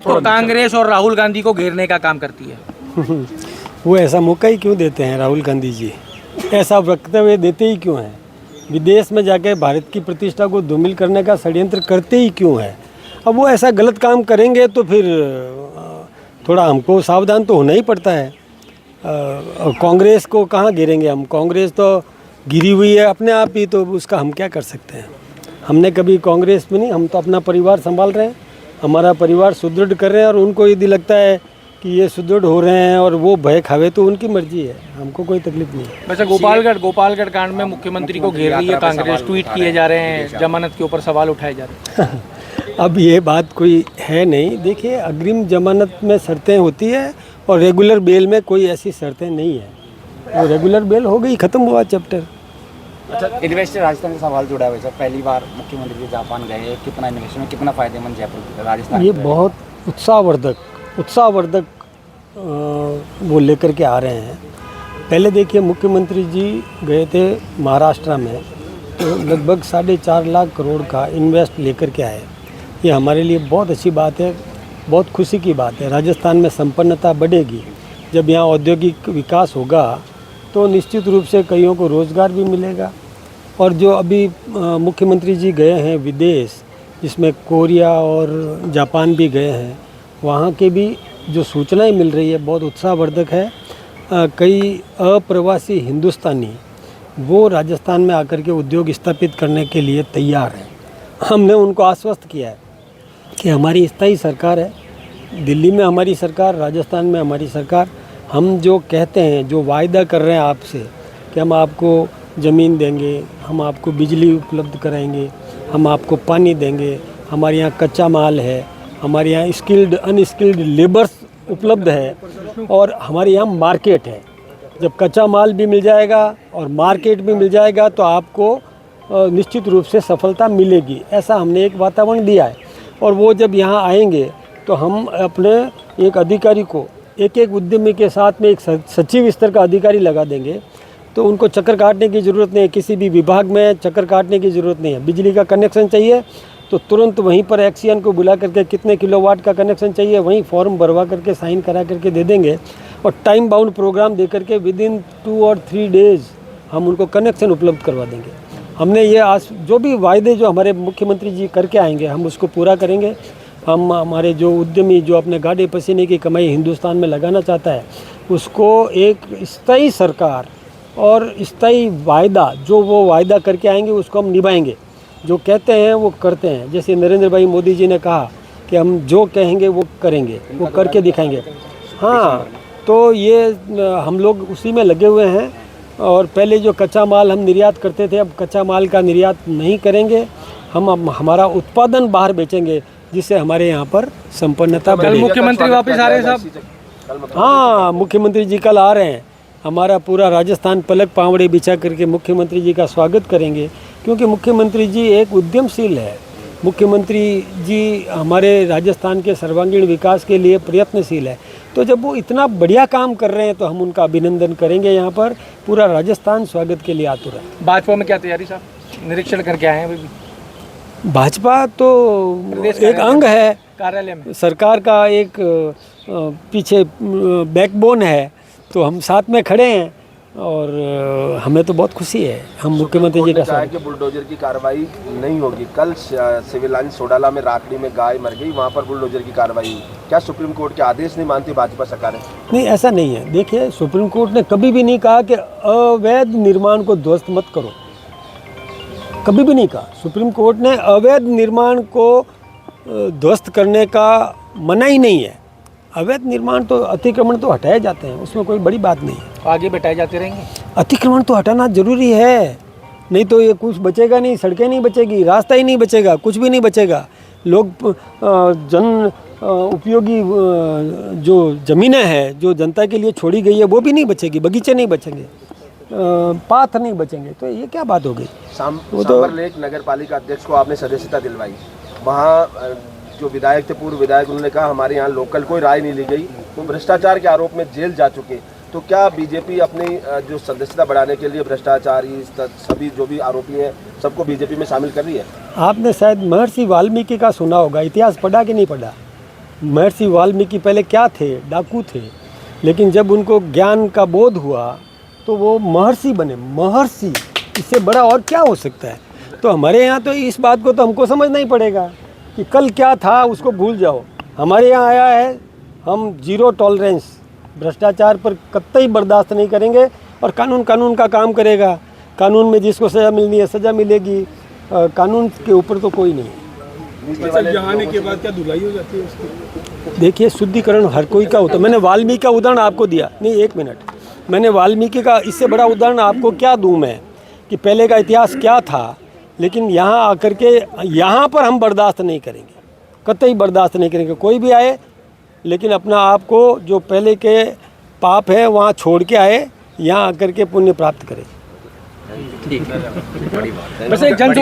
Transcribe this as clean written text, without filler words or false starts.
तो कांग्रेस और राहुल गांधी को घेरने का काम करती है। वो ऐसा मौका ही क्यों देते हैं राहुल गांधी जी? ऐसा वक्तव्य देते ही क्यों हैं? विदेश में जाकर भारत की प्रतिष्ठा को धूमिल करने का षड्यंत्र करते ही क्यों है? अब वो ऐसा गलत काम करेंगे तो फिर थोड़ा हमको सावधान तो होना ही पड़ता है। कांग्रेस को कहाँ घेरेंगे हम? कांग्रेस तो गिरी हुई है अपने आप ही, तो उसका हम क्या कर सकते हैं? हमने कभी कांग्रेस में नहीं, हम तो अपना परिवार संभाल रहे हैं, हमारा परिवार सुदृढ़ कर रहे हैं, और उनको यदि लगता है कि ये सुदृढ़ हो रहे हैं और वो भय खावे तो उनकी मर्जी है, हमको कोई तकलीफ नहीं है। वैसे गोपालगढ़ कांड में मुख्यमंत्री को घेर रही है कांग्रेस, ट्वीट किए जा रहे हैं, जमानत के ऊपर सवाल उठाए जा रहे हैं। अब ये बात कोई है नहीं। देखिए, अग्रिम जमानत में शर्तें होती है और रेगुलर बेल में कोई ऐसी शर्तें नहीं है। वो रेगुलर बेल हो गई, ख़त्म हुआ चैप्टर। अच्छा, इन्वेस्टर राजस्थान का सवाल जुड़ा हुआ है सर। पहली बार मुख्यमंत्री जी जापान गए, कितना इन्वेस्टमेंट, कितना फ़ायदेमंद जयपुर राजस्थान? ये बहुत उत्साहवर्धक वो लेकर के आ रहे हैं। पहले देखिए, मुख्यमंत्री जी गए थे महाराष्ट्र में, तो लगभग 4.5 लाख करोड़ का इन्वेस्ट लेकर के आए। ये हमारे लिए बहुत अच्छी बात है, बहुत खुशी की बात है। राजस्थान में संपन्नता बढ़ेगी। जब यहाँ औद्योगिक विकास होगा तो निश्चित रूप से कईयों को रोज़गार भी मिलेगा। और जो अभी मुख्यमंत्री जी गए हैं विदेश, जिसमें कोरिया और जापान भी गए हैं, वहाँ के भी जो सूचनाएं मिल रही है बहुत उत्साहवर्धक है। कई अप्रवासी हिंदुस्तानी वो राजस्थान में आकर के उद्योग स्थापित करने के लिए तैयार हैं। हमने उनको आश्वस्त किया है कि हमारी स्थायी सरकार है, दिल्ली में हमारी सरकार, राजस्थान में हमारी सरकार। हम जो कहते हैं, जो वायदा कर रहे हैं आपसे कि हम आपको ज़मीन देंगे, हम आपको बिजली उपलब्ध कराएंगे, हम आपको पानी देंगे, हमारे यहाँ कच्चा माल है, हमारे यहाँ स्किल्ड अनस्किल्ड लेबर्स उपलब्ध है, और हमारे यहाँ मार्केट है। जब कच्चा माल भी मिल जाएगा और मार्केट भी मिल जाएगा तो आपको निश्चित रूप से सफलता मिलेगी। ऐसा हमने एक वातावरण दिया है। और वो जब यहाँ आएंगे तो हम अपने एक अधिकारी को, एक उद्यमी के साथ में एक सचिव स्तर का अधिकारी लगा देंगे, तो उनको चक्कर काटने की ज़रूरत नहीं है। किसी भी विभाग में चक्कर काटने की ज़रूरत नहीं है। बिजली का कनेक्शन चाहिए तो तुरंत वहीं पर एक्सियन को बुला करके कितने किलोवाट का कनेक्शन चाहिए वहीं फॉर्म भरवा करके साइन करा करके दे देंगे, और टाइम बाउंड प्रोग्राम दे करके विदिन 2 और 3 डेज़ हम उनको कनेक्शन उपलब्ध करवा देंगे। हमने ये आज जो भी वायदे जो हमारे मुख्यमंत्री जी करके आएंगे हम उसको पूरा करेंगे। हम हमारे जो उद्यमी जो अपने गाड़े पसीने की कमाई हिंदुस्तान में लगाना चाहता है, उसको एक स्थायी सरकार और स्थायी वायदा, जो वो वायदा करके आएंगे उसको हम निभाएंगे। जो कहते हैं वो करते हैं। जैसे नरेंद्र भाई मोदी जी ने कहा कि हम जो कहेंगे वो करेंगे, वो करके दिखाएंगे। हाँ, तो ये हम लोग उसी में लगे हुए हैं। और पहले जो कच्चा माल हम निर्यात करते थे, अब कच्चा माल का निर्यात नहीं करेंगे। हम हमारा उत्पादन बाहर बेचेंगे, जिससे हमारे यहाँ पर संपन्नता बढ़ेगी। मुख्यमंत्री वापस आ रहे हैं साहब? हाँ, मुख्यमंत्री जी कल आ रहे हैं। हमारा पूरा राजस्थान पलक पावड़े बिछा करके मुख्यमंत्री जी का स्वागत करेंगे, क्योंकि मुख्यमंत्री जी एक उद्यमशील है। मुख्यमंत्री जी हमारे राजस्थान के सर्वांगीण विकास के लिए प्रयत्नशील है। तो जब वो इतना बढ़िया काम कर रहे हैं तो हम उनका अभिनंदन करेंगे। यहाँ पर पूरा राजस्थान स्वागत के लिए आतुर है। भाजपा में क्या तैयारी साहब? निरीक्षण करके आए हैं अभी भी? भाजपा तो एक अंग है कार्यालय में, सरकार का एक पीछे बैकबोन है, तो हम साथ में खड़े हैं और हमें तो बहुत खुशी है। हम मुख्यमंत्री जी का कहा कि बुलडोजर की कार्रवाई नहीं होगी। कल सिविल लाइन सोडाला में राखड़ी में गाय मर गई, वहाँ पर बुलडोजर की कार्रवाई हुई। क्या सुप्रीम कोर्ट के आदेश नहीं मानती भाजपा सरकार? नहीं, ऐसा नहीं है। देखिए, सुप्रीम कोर्ट ने कभी भी नहीं कहा कि अवैध निर्माण को ध्वस्त मत करो, कभी भी नहीं कहा। सुप्रीम कोर्ट ने अवैध निर्माण को ध्वस्त करने का मना ही नहीं है। अवैध निर्माण तो, अतिक्रमण तो हटाए जाते हैं, उसमें कोई बड़ी बात नहीं है। आगे बैठाए जाते रहेंगे। अतिक्रमण तो हटाना जरूरी है, नहीं तो ये कुछ बचेगा नहीं, सड़कें नहीं बचेगी, रास्ता ही नहीं बचेगा, कुछ भी नहीं बचेगा। लोग जन उपयोगी जो ज़मीनें हैं जो जनता के लिए छोड़ी गई है वो भी नहीं बचेगी, बगीचे नहीं बचेंगे, पाथ नहीं बचेंगे, तो ये क्या बात हो गई? सांबर लेक नगर पालिका अध्यक्ष को आपने सदस्यता दिलवाई, वहाँ जो विधायक थे, पूर्व विधायक, उन्होंने कहा हमारे यहाँ लोकल कोई राय नहीं ली गई, वो भ्रष्टाचार के आरोप में जेल जा चुके। तो क्या बीजेपी अपनी जो सदस्यता बढ़ाने के लिए भ्रष्टाचारी सभी जो भी आरोपी हैं सबको बीजेपी में शामिल कर रही है? आपने शायद महर्षि वाल्मीकि का सुना होगा, इतिहास पढ़ा कि नहीं पढ़ा? महर्षि वाल्मीकि पहले क्या थे? डाकू थे, लेकिन जब उनको ज्ञान का बोध हुआ तो वो महर्षि बने। महर्षि, इससे बड़ा और क्या हो सकता है? तो हमारे यहाँ तो इस बात को तो हमको समझना ही पड़ेगा कि कल क्या था उसको भूल जाओ। हमारे यहाँ आया है, हम जीरो टॉलरेंस, भ्रष्टाचार पर कतई बर्दाश्त नहीं करेंगे और कानून का काम करेगा। कानून में जिसको सज़ा मिलनी है सज़ा मिलेगी, कानून के ऊपर तो कोई नहीं है। यहाँ आने के बाद क्या धुलाई हो जाती है उसकी? देखिए, शुद्धिकरण हर कोई का होता है। मैंने वाल्मीकि का उदाहरण आपको दिया, नहीं एक मिनट, मैंने वाल्मीकि का इससे बड़ा उदाहरण आपको क्या दूं मैं कि पहले का इतिहास क्या था। लेकिन यहाँ आकर के यहाँ पर हम बर्दाश्त नहीं करेंगे, कतई बर्दाश्त नहीं करेंगे। कोई भी आए, लेकिन अपना आप को जो पहले के पाप है वहाँ छोड़ के आए, यहाँ आकर के पुण्य प्राप्त करे। ठीक है, बड़ी बात है। बस एक जन